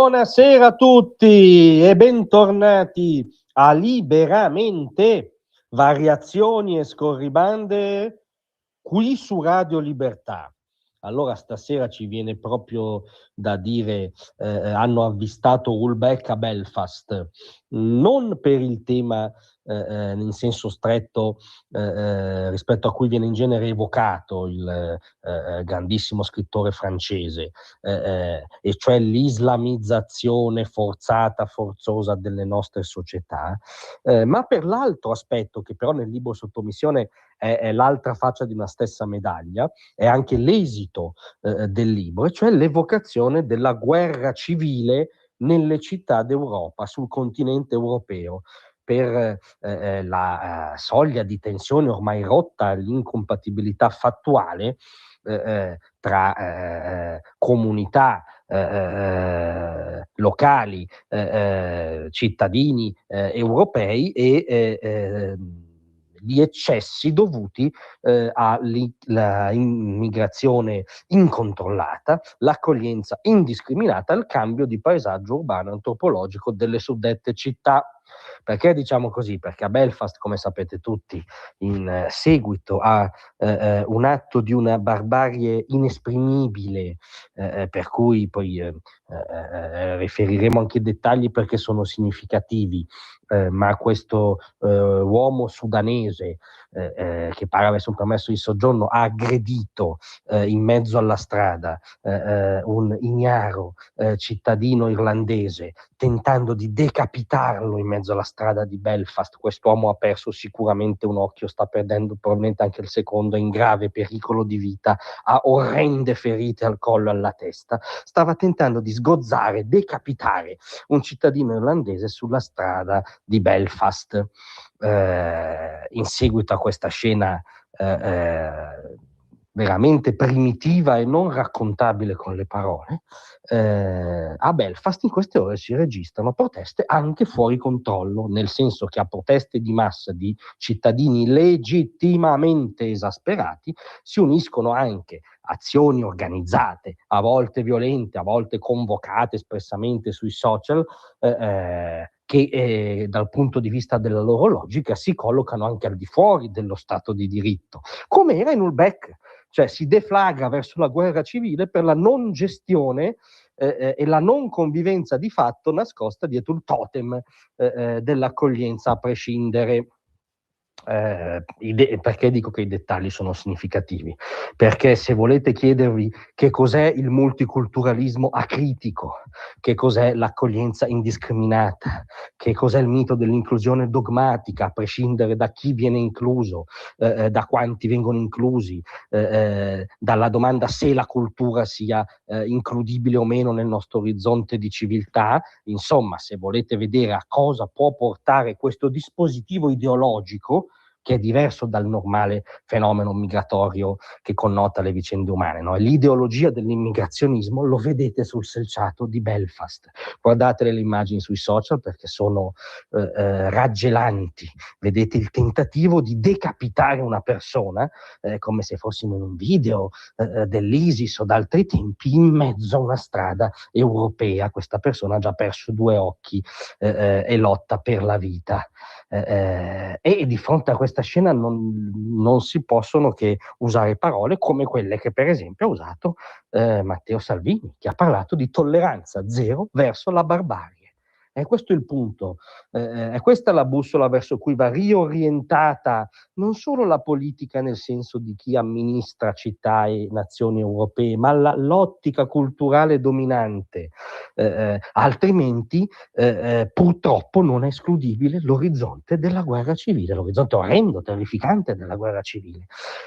Buonasera a tutti e bentornati a Liberamente, variazioni e scorribande qui su Radio Libertà. Allora stasera ci viene proprio da dire, hanno avvistato Ulbeck a Belfast, non per il tema in senso stretto rispetto a cui viene in genere evocato il grandissimo scrittore francese, e cioè l'islamizzazione forzosa delle nostre società, ma per l'altro aspetto che però nel libro sottomissione è l'altra faccia di una stessa medaglia, è anche l'esito del libro, e cioè l'evocazione della guerra civile nelle città d'Europa, sul continente europeo, per la soglia di tensione ormai rotta, l'incompatibilità fattuale tra comunità locali, cittadini europei e gli eccessi dovuti alla immigrazione incontrollata, l'accoglienza indiscriminata, il cambio di paesaggio urbano antropologico delle suddette città. Perché diciamo così? Perché a Belfast, come sapete tutti, in seguito a un atto di una barbarie inesprimibile, per cui poi riferiremo anche i dettagli perché sono significativi, ma questo uomo sudanese che pare avesse un permesso di soggiorno ha aggredito in mezzo alla strada un ignaro cittadino irlandese, tentando di decapitarlo in mezzo alla strada di Belfast. Quest'uomo ha perso sicuramente un occhio, sta perdendo probabilmente anche il secondo, è in grave pericolo di vita, ha orrende ferite al collo e alla testa. Stava tentando di sgozzare, decapitare un cittadino irlandese sulla strada di Belfast. In seguito a questa scena veramente primitiva e non raccontabile con le parole, a Belfast in queste ore si registrano proteste anche fuori controllo, nel senso che a proteste di massa di cittadini legittimamente esasperati si uniscono anche azioni organizzate, a volte violente, a volte convocate espressamente sui social, che dal punto di vista della loro logica si collocano anche al di fuori dello Stato di diritto, come era in Ulbeck, cioè si deflagra verso la guerra civile per la non gestione e la non convivenza di fatto nascosta dietro il totem dell'accoglienza a prescindere. Perché dico che i dettagli sono significativi? Perché se volete chiedervi che cos'è il multiculturalismo acritico, che cos'è l'accoglienza indiscriminata, che cos'è il mito dell'inclusione dogmatica, a prescindere da chi viene incluso, da quanti vengono inclusi, dalla domanda se la cultura sia includibile o meno nel nostro orizzonte di civiltà, insomma, se volete vedere a cosa può portare questo dispositivo ideologico, che è diverso dal normale fenomeno migratorio che connota le vicende umane, no? L'ideologia dell'immigrazionismo lo vedete sul selciato di Belfast. Guardate le immagini sui social perché sono raggelanti. Vedete il tentativo di decapitare una persona come se fossimo in un video dell'ISIS o d'altri tempi in mezzo a una strada europea. Questa persona ha già perso 2 occhi e lotta per la vita. E di fronte a questa scena non si possono che usare parole come quelle che per esempio ha usato Matteo Salvini, che ha parlato di tolleranza zero verso la barbarie. E questo è il punto, è questa la bussola verso cui va riorientata non solo la politica nel senso di chi amministra città e nazioni europee, ma l'ottica culturale dominante. Altrimenti purtroppo non è escludibile l'orizzonte della guerra civile, l'orizzonte orrendo, terrificante della guerra civile,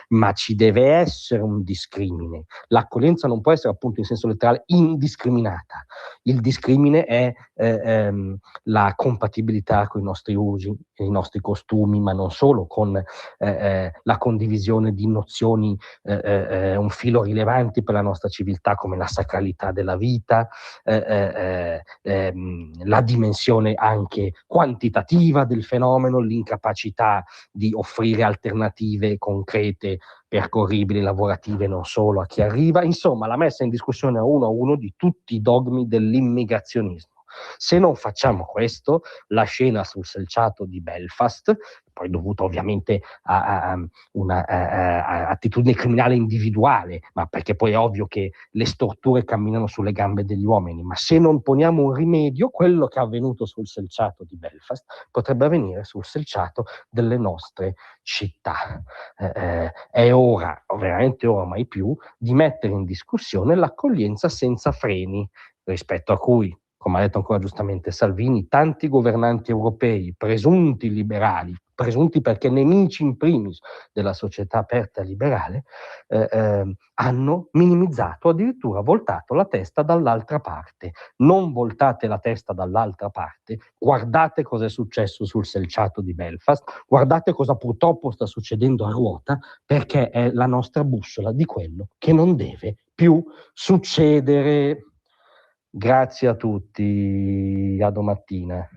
ma ci deve essere un discrimine. L'accoglienza non può essere appunto in senso letterale indiscriminata. Il discrimine è la compatibilità con i nostri usi, i nostri costumi, ma non solo, con la condivisione di nozioni un filo rilevanti per la nostra civiltà, come la sacralità della vita, la dimensione anche quantitativa del fenomeno, l'incapacità di offrire alternative concrete, percorribili, lavorative, non solo a chi arriva, insomma la messa in discussione a uno di tutti i dogmi dell'immigrazionismo. Se non facciamo questo, la scena sul selciato di Belfast, poi dovuta ovviamente a una attitudine criminale individuale, ma perché poi è ovvio che le storture camminano sulle gambe degli uomini, ma se non poniamo un rimedio, quello che è avvenuto sul selciato di Belfast potrebbe avvenire sul selciato delle nostre città. È ora, veramente ora mai più, di mettere in discussione l'accoglienza senza freni, rispetto a cui, come ha detto ancora giustamente Salvini, tanti governanti europei, presunti liberali, presunti perché nemici in primis della società aperta e liberale, hanno minimizzato, addirittura voltato la testa dall'altra parte. Non voltate la testa dall'altra parte, guardate cosa è successo sul selciato di Belfast, guardate cosa purtroppo sta succedendo a Ruota, perché è la nostra bussola di quello che non deve più succedere. Grazie a tutti, a domattina.